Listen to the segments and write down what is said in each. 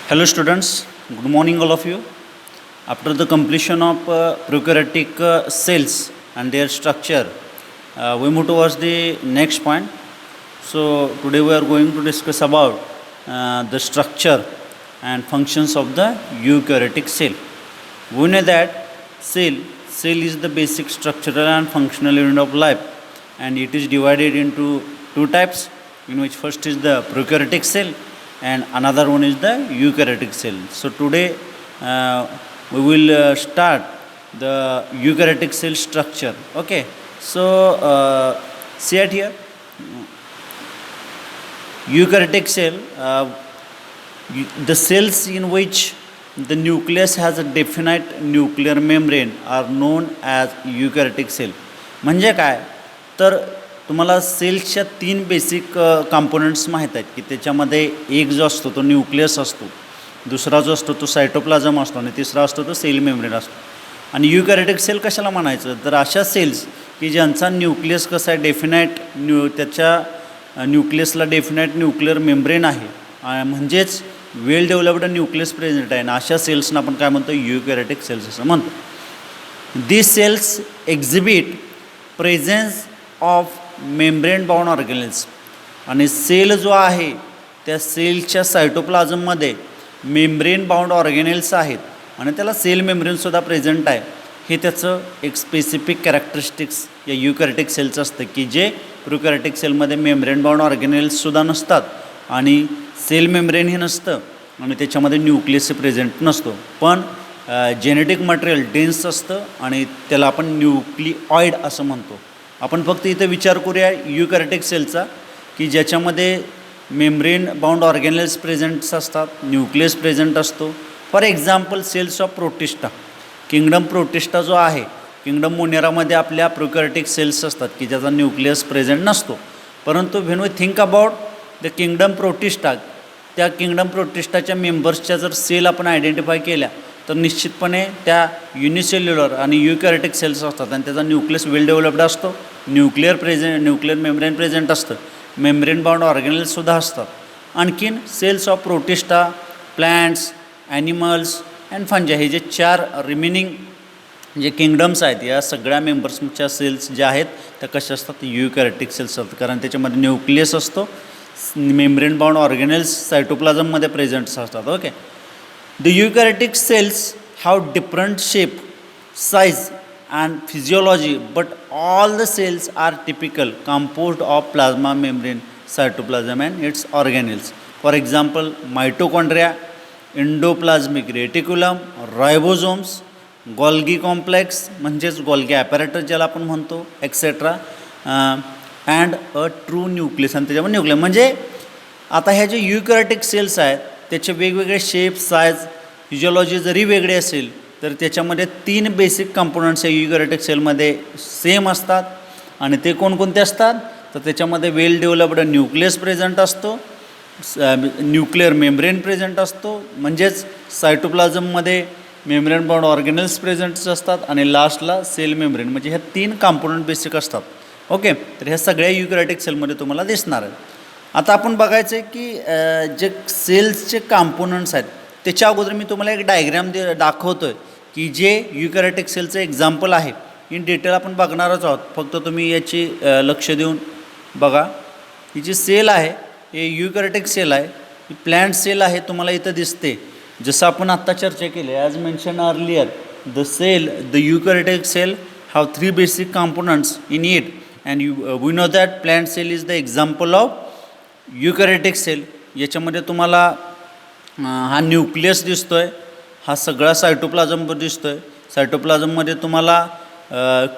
Hello students, good morning all of you. After the completion of prokaryotic cells and their structure, we move towards the next point. So today we are going to discuss about the structure and functions of the eukaryotic cell. We know that cell is the basic structural and functional unit of life, and it is divided into two types, in which first is the prokaryotic cell and another one is the eukaryotic cell. So today we will start the eukaryotic cell structure. Okay, so see it here. Eukaryotic cell, the cells in which the nucleus has a definite nuclear membrane are known as eukaryotic cell. म्हणजे काय तर तुम्हाला सेल्सच्या तीन basic components माहीत आहेत की त्याच्यामध्ये एक जो असतो तो न्यूक्लियस असतो, दुसरा जो असतो तो सायटोप्लाझम असतो आणि तिसरा असतो तो सेल मेम्ब्रेन असतो. आणि युकॅरियोटिक सेल कशाला म्हणायचं तर अशा सेल्स की ज्यांचा न्यूक्लियस कसा आहे डेफिनाईट त्याच्या न्यूक्लियसला डेफिनाईट न्यूक्लिअर मेम्ब्रेन आहे, म्हणजेच वेल डेव्हलप्ड न्यूक्लियस प्रेझेंट आहे, आणि अशा सेल्सना आपण काय म्हणतो युकॅरियोटिक सेल्स असं म्हणतो. This cells exhibit presence of membrane bound organelles. आणि सेल जो आहे त्या सेलच्या सायटोप्लाझममध्ये मेम्ब्रेन बाउंड ऑर्गॅनिल्स आहेत आणि त्याला सेल मेम्ब्रेनसुद्धा प्रेझेंट आहे. हे त्याचं एक स्पेसिफिक कॅरेक्टरिस्टिक्स या युकॅरियोटिक सेलचं असतं की जे प्रोकॅरियोटिक सेलमध्ये मेम्ब्रेन बाउंड ऑर्गॅनिल्ससुद्धा नसतात आणि सेल मेम्ब्रेनही नसतं आणि त्याच्यामध्ये न्यूक्लियस प्रेझेंट नसतो, पण जेनेटिक मटेरियल डेन्स असतं आणि त्याला आपण न्यूक्लिऑइड असं म्हणतो. आपण फक्त इथं विचार करूया युकॅरियोटिक सेलचा की ज्याच्यामध्ये मेम्ब्रेन बाउंड ऑर्गॅनिल्स प्रेझेंट्स असतात, न्यूक्लियस प्रेझेंट असतो. For example cells of protista, kingdom protista जो आहे, किंगडम मोनेरामध्ये आपल्या प्रोकॅरियोटिक सेल्स असतात की ज्याचा न्यूक्लियस प्रेझेंट नसतो. परंतु when we think about the kingdom protista, त्या किंगडम प्रोटिस्टाच्या मेंबर्सच्या जर सेल आपण आयडेंटिफाय केल्या तर निश्चितपणे त्या युनिसेल्युलर आणि युकॅरियोटिक सेल्स असतात आणि त्याचा न्यूक्लियस वेल डेव्हलप्ड असतो, न्यूक्लिअर मेम्ब्रेन प्रेझेंट असतं, मेम्ब्रेन बाउंड ऑर्गॅनिल्ससुद्धा असतात. आणखीन cells of protista, plants, animals and fungi, हे जे चार रिमेनिंग जे किंगडम्स आहेत या सगळ्या मेंबर्सच्या सेल्स ज्या आहेत त्या कशा असतात युकॅरियोटिक सेल्स असतात, कारण त्याच्यामध्ये न्यूक्लियस असतो, मेम्ब्रेन बाउंड ऑर्गॅनिल्स सायटोप्लाझममध्ये प्रेझेंट्स असतात. Okay, the eukaryotic cells have different shape, size and physiology, but all the cells are typical composed of plasma membrane, cytoplasm and its organelles. For example, mitochondria, endoplasmic reticulum, ribosomes, Golgi complex म्हणजेच Golgi apparatus ज्याला आपण म्हणतो, etcetera, and a true nucleus. आणि त्याच्यामध्ये nucleus म्हणजे आता ह्या जे युकॅरियोटिक सेल्स आहेत त्याचे वेगवेगळे शेप, साईज, फिजिओलॉजी जरी वेगळे असेल तर त्याच्यामध्ये तीन बेसिक कंपोनंट्स या युकॅरियोटिक सेलमध्ये सेम असतात. आणि ते कोणकोणते असतात तर त्याच्यामध्ये वेल डेव्हलप्ड न्यूक्लियस प्रेझेंट असतो, न्यूक्लिअर मेम्ब्रेन प्रेझेंट असतो, म्हणजेच सायटोप्लाझममध्ये मेम्ब्रेन बाउंड ऑर्गॅनिल्स प्रेझेंट्स असतात, आणि लास्टला सेल मेम्ब्रेन. म्हणजे ह्या तीन कंपोनंट बेसिक असतात. ओके, तर ह्या सगळ्या युकॅरियोटिक सेलमध्ये तुम्हाला दिसणार आहेत. आता आपण बघायचं आहे की जे सेल्सचे कॉम्पोनंट्स आहेत त्याच्या अगोदर मी तुम्हाला एक डायग्रॅम दाखवतो आहे की जे युकॅरियोटिक सेलचं एक्झाम्पल आहे. इन डिटेल आपण बघणारच आहोत, फक्त तुम्ही याची लक्ष देऊन बघा. ही जी सेल आहे हे युकॅरियोटिक सेल आहे, ही प्लॅन्ट सेल आहे, तुम्हाला इथं दिसते. जसं आपण आत्ता चर्चा केली, as mention earlier, the eukaryotic cell have three basic components in it, and we know that plant cell is the example of eukaryotic cell. याच्यामध्ये तुम्हाला हा न्यूक्लियस दिसतो आहे, हा सगळा सायटोप्लाझम दिसतो आहे. सायटोप्लाझममध्ये तुम्हाला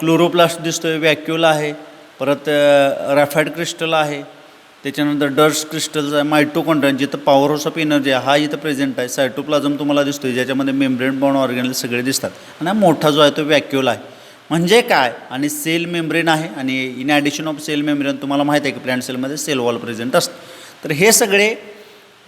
क्लोरोप्लास्ट दिसतो आहे, व्हॅक्युल आहे, परत रॅफाईड क्रिस्टल आहे, त्याच्यानंतर डस्ट क्रिस्टल्स आहे, मायटोकॉन्ड्रिया जिथं पॉवर हाऊस ऑफ एनर्जी आहे हा इथं प्रेझेंट आहे, सायटोप्लाझम तुम्हाला दिसतो आहे ज्याच्यामध्ये मेम्ब्रेन बाउंड ऑर्गॅनिल्स सगळे दिसतात, आणि हा मोठा जो आहे तो व्हॅक्युल आहे. म्हणजे काय, आणि सेल मेम्ब्रेन आहे, आणि in addition of cell membrane तुम्हाला माहीत आहे की प्लॅन्ट सेलमध्ये सेल वॉल प्रेझेंट असतं. तर हे सगळे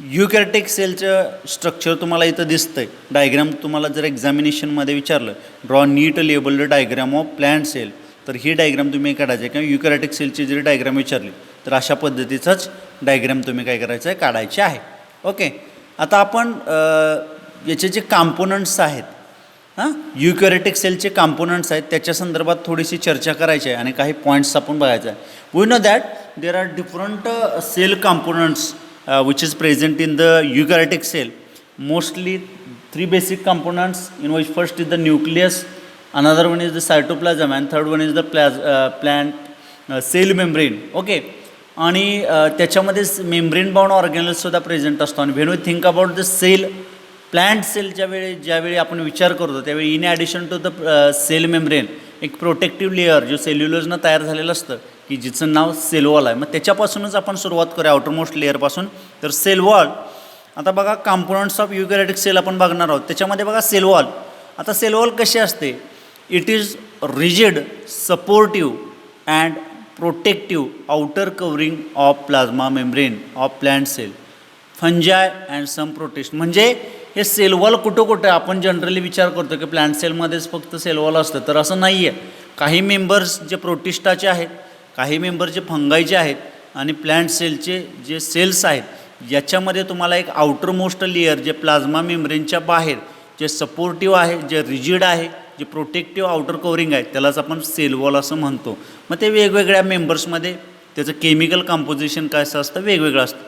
युकॅरियोटिक सेलचं स्ट्रक्चर तुम्हाला इथं दिसतं आहे. डायग्राम तुम्हाला जर एक्झामिनेशनमध्ये विचारलं draw neat labelled diagram of plant cell, तर ही डायग्राम तुम्ही काढायची आहे. किंवा युकॅरियोटिक सेलची जरी डायग्राम विचारली तर अशा पद्धतीचाच डायग्राम तुम्ही काय करायचं आहे, काढायचे आहे. ओके, आता आपण याचे जे कॉम्पोनंट्स आहेत, युकॅरियोटिक सेलचे कॉम्पोनंट्स आहेत त्याच्या संदर्भात थोडीशी चर्चा करायची आहे आणि काही पॉईंट्स आपण बघायचं आहे. We know that there are different cell components which is present in the eukaryotic cell. Mostly 3 basic components, in which first is the nucleus, another one is the cytoplasm, and third one is the plant cell membrane. Okay, आणि त्याच्यामध्ये membrane bound ऑर्गॅनल्ससुद्धा present असतो. आणि when we think about the cell, plant सेलच्या ज्यावेळी आपण विचार करतो त्यावेळी in addition to the cell membrane एक प्रोटेक्टिव्ह लेअर जो सेल्युलोजनं तयार झालेलं असतं की जिचं नाव सेल वॉल आहे. मग त्याच्यापासूनच आपण सुरुवात करूया आउटरमोस्ट लेअरपासून. तर सेल वॉल, आता बघा कॉम्पोनंट्स ऑफ युकॅरियोटिक सेल आपण बघणार आहोत. त्याच्यामध्ये बघा सेल वॉल. आता सेल वॉल कशी असते? It is rigid, supportive and protective outer covering of plasma membrane of plant cell, fungi and some protist. म्हणजे हे सेल वॉल कुठं कुठं आपण जनरली विचार करतो की प्लांट सेलमध्येच फक्त सेल वॉल असतं, तर असं नाही आहे. काही मेंबर्स जे प्रोटिस्टाचे आहेत, काही मेंबर जे फंगायचे आहेत आणि प्लांट सेलचे जे सेल्स आहेत याच्यामध्ये तुम्हाला एक आउटर मोस्ट लेअर जे प्लाझ्मा मेम्ब्रेनच्या बाहेर जे सपोर्टिव्ह आहे, जे रिजिड आहे, जे प्रोटेक्टिव्ह आउटर कवरिंग आहे त्यालाच आपण सेल वॉल असं म्हणतो. मग ते वेगवेगळ्या मेंबर्समध्ये त्याचं केमिकल कंपोजिशन काय असं असतं, वेगवेगळं असतं.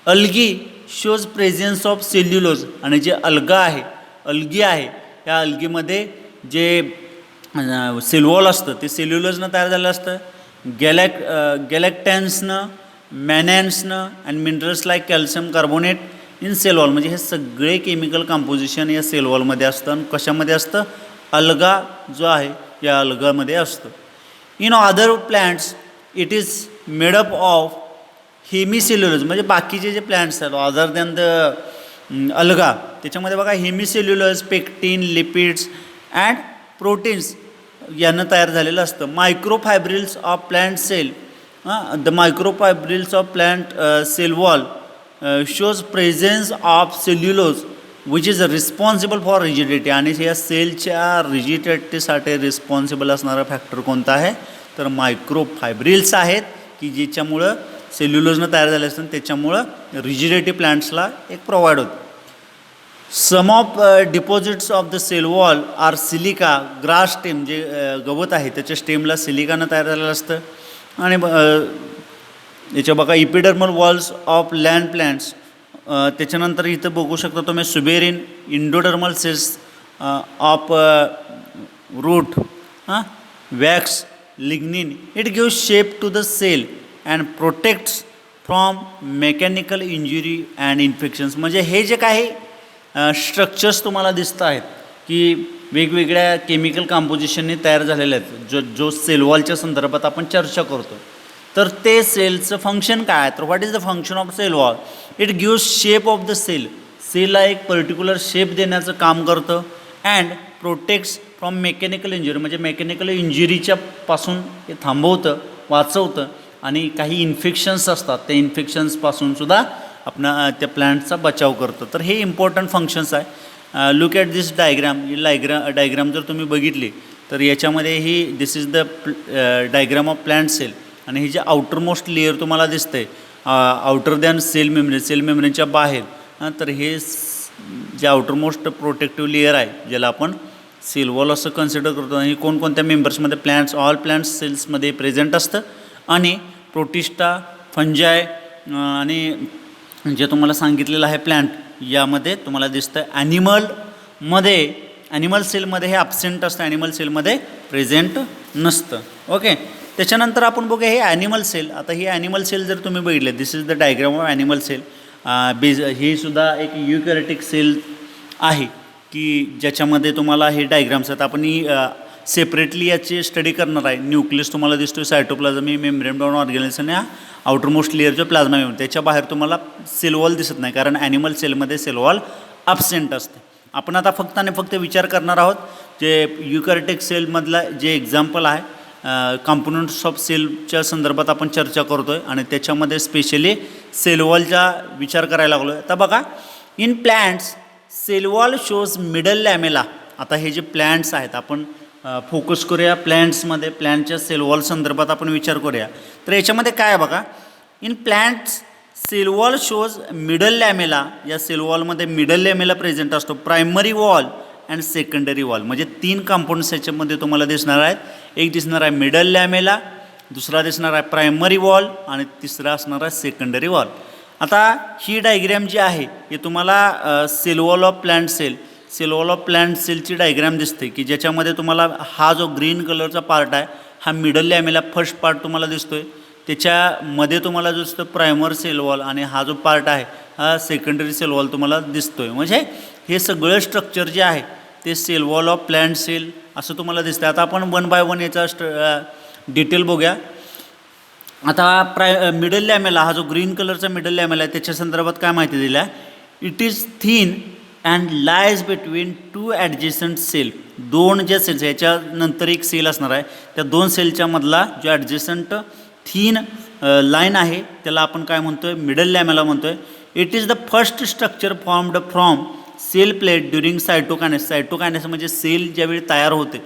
Algae shows presence of cellulose, आणि जे अल्गा आहे, अल्गी आहे, या अल्गीमध्ये जे सेल वॉल असतं ते सेल्युलोजनं तयार झालेलं असतं. गॅलेक्टॅन्सनं, मॅनॅन्सनं and minerals like calcium carbonate in cell wall. म्हणजे हे सगळे केमिकल कंपोजिशन या सेल वॉलमध्ये असतं. आणि कशामध्ये असतं? अल्गा जो आहे या अल्गामध्ये असतं. In other plants it is made up of hemicellulose. म्हणजे बाकीचे जे प्लॅन्ट्स आहेत अदर दॅन द अल्गा त्याच्यामध्ये बघा hemicellulose, pectin, lipids and proteins यानं तयार झालेलं असतं. Microfibrils of plant cell, the microfibrils of plant cell wall shows presence of cellulose which is responsible for rigidity. आणि या सेलच्या रिजिडिटीसाठी रिस्पॉन्सिबल असणारा फॅक्टर कोणता आहे? तर मायक्रोफायब्रिल्स आहेत की ज्याच्यामुळं सेल्युलोजनं तयार झाले असतं, त्याच्यामुळं रिजिडिटी प्लांट्सला एक प्रोव्हाइड होतं. Some of deposits of the cell wall are silica, grass stem जे गवत आहे त्याच्या स्टेमला सिलिकानं तयार झालेलं असतं. आणि याच्या बघा epidermal walls of land plants. त्याच्यानंतर इथं बघू शकता तुम्ही suberin, endodermal cells of root, wax, lignin. It gives shape to the cell and protects from mechanical injury and infections. म्हणजे हे जे काही स्ट्रक्चर्स तुम्हाला दिसत आहेत की वेगवेगळ्या केमिकल कंपोजिशनने तयार झालेले आहेत, जो सेल वॉलच्या संदर्भात आपण चर्चा करतो, तर ते सेलचं फंक्शन काय आहे? तर what is the function of cell wall? It gives shape of the cell. सेलला एक पर्टिक्युलर शेप देण्याचं काम करतं. And protects from mechanical injury, म्हणजे मेकॅनिकल इंजुरीच्या पासून ते थांबवतं, वाचवतं. आणि काही इन्फेक्शन्स असतात त्या इन्फेक्शन्सपासूनसुद्धा आपण त्या प्लांटचा बचाव करतो. तर हे इम्पॉर्टंट फंक्शन्स आहे. Look at this diagram. ही डायग्राम जर तुम्ही बघितली तर याच्यामध्ये ही this is the diagram of plant cell. आणि ही जे आउटरमोस्ट लेअर तुम्हाला दिसते outer than cell membrane, cell मेम्ब्रेनच्या बाहेर, तर हे जे आउटरमोस्ट प्रोटेक्टिव्ह लेअर आहे ज्याला आपण सेल वॉल असं कन्सिडर करतो. आणि कोणकोणत्या मेंबर्समध्ये? प्लांट्स, ऑल प्लांट्स सेल्समध्ये प्रेझेंट असतं. आणि प्रोटिस्टा, फंजाय आणि जे तुम्हाला सांगितलेलं आहे प्लांट यामध्ये तुम्हाला दिसतं. ॲनिमल सेलमध्ये हे ॲब्सेंट असतं, ॲनिमल सेलमध्ये प्रेझेंट नसतं. ओके. त्याच्यानंतर आपण बघूया हे ॲनिमल सेल. आता ही ॲनिमल सेल जर तुम्ही बघितले, this is the diagram of animal cell. ही सुद्धा एक युकॅरियोटिक सेल आहे की ज्याच्यामध्ये तुम्हाला हे डायग्राम्स आहेत. आपण ही सेपरेटली याची स्टडी करणार आहे. न्यूक्लियस तुम्हाला दिसतो, सायटोप्लाझम ही मेम्ब्रेन बाउंड ऑर्गॅनिल्स आणि आउटरमोस्ट लेअर जो प्लाझ्मा मेम्ब्रेन त्याच्या बाहेर तुम्हाला सेल वॉल दिसत नाही, कारण ॲनिमल सेलमध्ये सेल वॉल ॲब्सेंट असते. आपण आता फक्त आणि फक्त विचार करणार आहोत जे युकॅरियोटिक सेलमधला जे एक्झाम्पल आहे, कॉम्पोनंट्स ऑफ सेलच्या संदर्भात आपण चर्चा करतो आहे आणि त्याच्यामध्ये स्पेशली सेल वॉलचा विचार करायला लागलो आहे. आता बघा, in plants cell wall shows middle lamella. आता हे जे प्लांट्स आहेत आपण फोकस करूया प्लांट्समध्ये, प्लांटच्या सेल वॉल संदर्भात आपण विचार करूया. तर याच्यामध्ये काय आहे बघा, in plants cell wall shows middle lamella, या सेल वॉलमध्ये मिडल लॅमेला प्रेझेंट असतो, primary wall and secondary wall, म्हणजे 3 कंपोनंट्स याच्यामध्ये तुम्हाला दिसणार आहेत. एक दिसणार आहे मिडल लॅमेला, दुसरा दिसणार आहे प्रायमरी वॉल आणि तिसरा असणार आहे सेकंडरी वॉल. आता ही डायग्रॅम जी आहे हे तुम्हाला सेल वॉल ऑफ प्लांट सेलची डायग्रॅम दिसते की ज्याच्यामध्ये तुम्हाला हा जो ग्रीन कलरचा पार्ट आहे हा मिडल लॅमेला फर्स्ट पार्ट तुम्हाला दिसतोय, त्याच्यामध्ये तुम्हाला जो दिसतो प्रायमर सेल वॉल आणि हा जो पार्ट आहे हा सेकंडरी सेल वॉल तुम्हाला दिसतोय. म्हणजे हे सगळं स्ट्रक्चर जे आहे ते cell wall of plant cell असं तुम्हाला दिसतं. आता आपण 1 बाय 1 याचा डिटेल बघूया. आता मिडल लॅमेला, हा जो ग्रीन कलरचा मिडल लॅमेला आहे त्याच्या संदर्भात काय माहिती दिली आहे, it is thin and lies between 2 adjacent cell. 2 ज्या सेल्स, याच्यानंतर एक सेल असणार आहे, त्या 2 सेलच्या मधला जो ॲडजेसंट थिन लाईन आहे त्याला आपण काय म्हणतोय, मिडल लॅमेला म्हणतोय. It is the first structure formed from cell plate during cytokinesis. Cytokinesis म्हणजे सेल ज्यावेळी तयार होते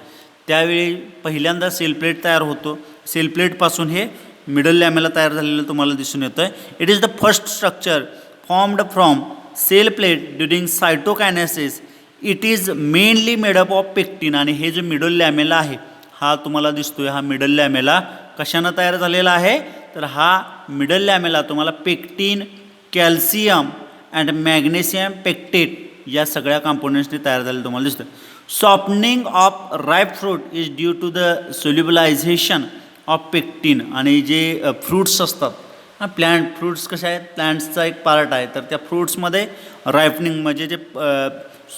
त्यावेळी पहिल्यांदा सेल प्लेट तयार होतो. सेल प्लेटपासून हे मिडल लॅमेला तयार झालेलं तुम्हाला दिसून येतं आहे. It is the first structure formed from cell plate during cytokinesis. It is mainly made up of pectin. आणि हे जो मिडल लॅमेला आहे हा तुम्हाला दिसतोय, हा मिडल लॅमेला कशानं तयार झालेला आहे, तर हा मिडल लॅमेला तुम्हाला pectin, calcium and magnesium pectate या सगळ्या कंपोनंट्सनी तयार झालेलं तुम्हाला दिसतं. Softening of ripe fruit is due to the solubilization of pectin. आणि जे फ्रूट्स असतात प्लांट फ्रूट्स कशा आहेत, प्लांट्सचा एक पार्ट आहे, तर त्या फ्रूट्समध्ये रायपनिंग म्हणजे जे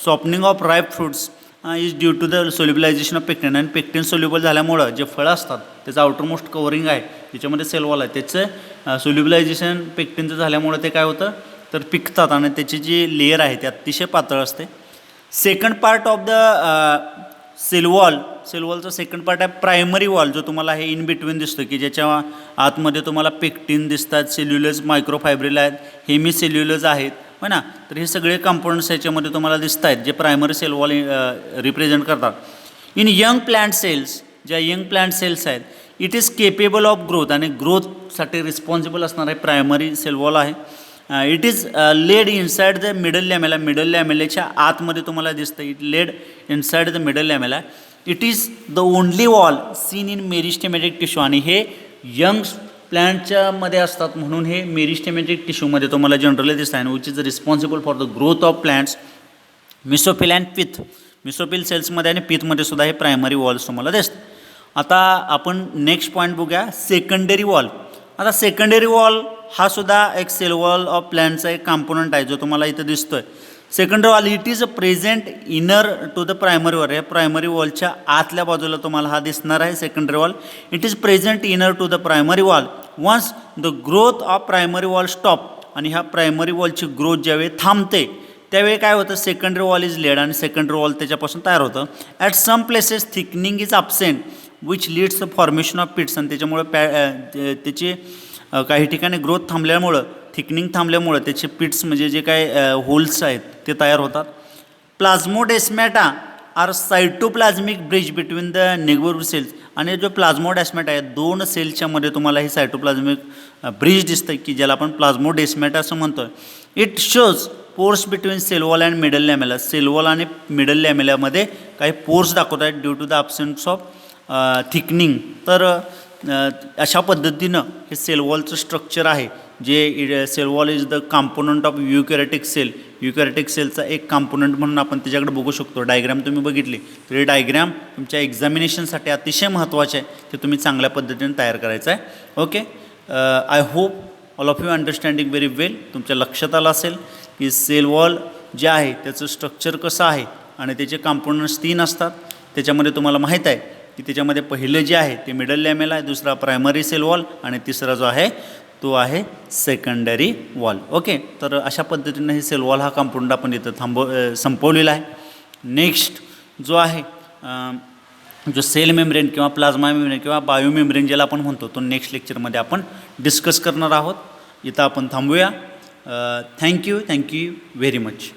softening of ripe fruits is due to the solubilization of pectin. आणि पेक्टिन सोल्युबल झाल्यामुळं जे फळं असतात त्याचं आउटरमोस्ट कवरिंग आहे त्याच्यामध्ये सेल वॉल आहे, त्याचं सोल्युबलायझेशन पेक्टिनचं झाल्यामुळं ते काय होतं तर पिकतात आणि त्याची जी लेयर आहे ती अतिशय पातळ असते. सेकंड पार्ट ऑफ द सेलवॉलचा सेकंड पार्ट आहे प्रायमरी वॉल, जो तुम्हाला हे इन बिटवीन दिसतो की ज्याच्या आतमध्ये तुम्हाला पेक्टिन दिसतात, सेल्युलोज मायक्रोफायब्रिल आहेत, हेमी सेल्युलोज आहेत हो ना. तर हे सगळे कंपोनंट्स याच्यामध्ये तुम्हाला दिसत आहेत जे प्रायमरी सेल वॉल रिप्रेझेंट करतात. इन यंग प्लांट सेल्स, ज्या यंग प्लांट सेल्स आहेत, it is capable of growth. आणि ग्रोथसाठी रिस्पॉन्सिबल असणार आहे प्रायमरी सेल वॉल आहे. It is laid inside the middle lamella. Middle लॅमेलाच्या आतमध्ये तुम्हाला दिसतं, it laid inside the middle lamella. It is the only wall seen in meristematic tissue. आणि हे यंग प्लांटच्या मध्ये असतात म्हणून हे मेरिस्टेमॅटिक टिश्यूमध्ये तुम्हाला जनरली दिसतं आहे. Which is responsible for the growth of plants. Mesophyll and pith, mesophyll सेल्समध्ये आणि पिथमध्ये सुद्धा हे प्रायमरी वॉल्स तुम्हाला दिसतं. आता आपण नेक्स्ट पॉईंट बघूया, सेकंडरी वॉल. आता सेकंडरी वॉल हा सुद्धा एक सेल वॉल ऑफ प्लांटचा एक कॉम्पोनंट आहे जो तुम्हाला इथं दिसतोय. Secondary wall it is a present inner to the primary wall. या प्रायमरी वॉलच्या आतल्या बाजूला तुम्हाला हा दिसणार आहे secondary wall. It is present inner to the primary wall. Once the growth of primary wall stop. आणि ह्या प्रायमरी वॉलची ग्रोथ ज्यावेळी थांबते त्यावेळी काय होतं, सेकंडरी वॉल इज लेड आणि सेकंडरी वॉल त्याच्यापासून तयार होतं. At some places thickening is absent which leads the formation of pits. आणि त्याच्यामुळे त्याची काही ठिकाणी ग्रोथ थांबल्यामुळं, थिकनिंग थांबल्यामुळं त्याचे पिट्स म्हणजे जे काय होल्स आहेत ते तयार होतात. Plasmodesmata are cytoplasmic bridge between the neighbour cells. आणि जो प्लाझ्मोडेस्मॅटा आहे 2 सेलच्या मध्ये तुम्हाला हे सायटोप्लाझ्मिक ब्रिज दिसतं की ज्याला आपण प्लाझ्मोडेस्मॅटा असं म्हणतो. It shows pores between cell wall and middle lamella. Cell wall आणि मिडल लॅमेल्यामध्ये काही पोर्स दाखवत आहेत due to the absence of thickening. तर अशा पद्धतीनं हे सेल वॉलचं स्ट्रक्चर आहे जे cell wall is the component of eukaryotic cell. Eukaryotic सेलचा एक कॉम्पोनंट म्हणून आपण त्याच्याकडे बघू शकतो. डायग्राम तुम्ही बघितली तर हे डायग्राम तुमच्या एक्झामिनेशनसाठी अतिशय महत्त्वाचे आहे, ते तुम्ही चांगल्या पद्धतीने तयार करायचं आहे. Okay, I hope all of you understanding very well. तुमच्या लक्षात आलं असेल की सेल वॉल जे आहे त्याचं स्ट्रक्चर कसं आहे आणि त्याचे कॉम्पोनंट्स 3 असतात. त्याच्यामध्ये तुम्हाला माहीत आहे की त्याच्यामध्ये पहिलं जे आहे ते मिडल लॅमेला आहे, दुसरा प्रायमरी सेल वॉल आणि तिसरा जो आहे तो आहे सेकंडरी वॉल. ओके, तर अशा पद्धतीनं हे सेल वॉल हा कॉम्पोनंट आपण इथं संपवलेला आहे. नेक्स्ट जो आहे जो सेल मेम्ब्रेन किंवा प्लाझ्मा मेम्ब्रेन किंवा बायो मेम्ब्रेन ज्याला आपण म्हणतो तो नेक्स्ट लेक्चरमध्ये आपण डिस्कस करणार आहोत. इथं आपण थांबूया. Thank you very much.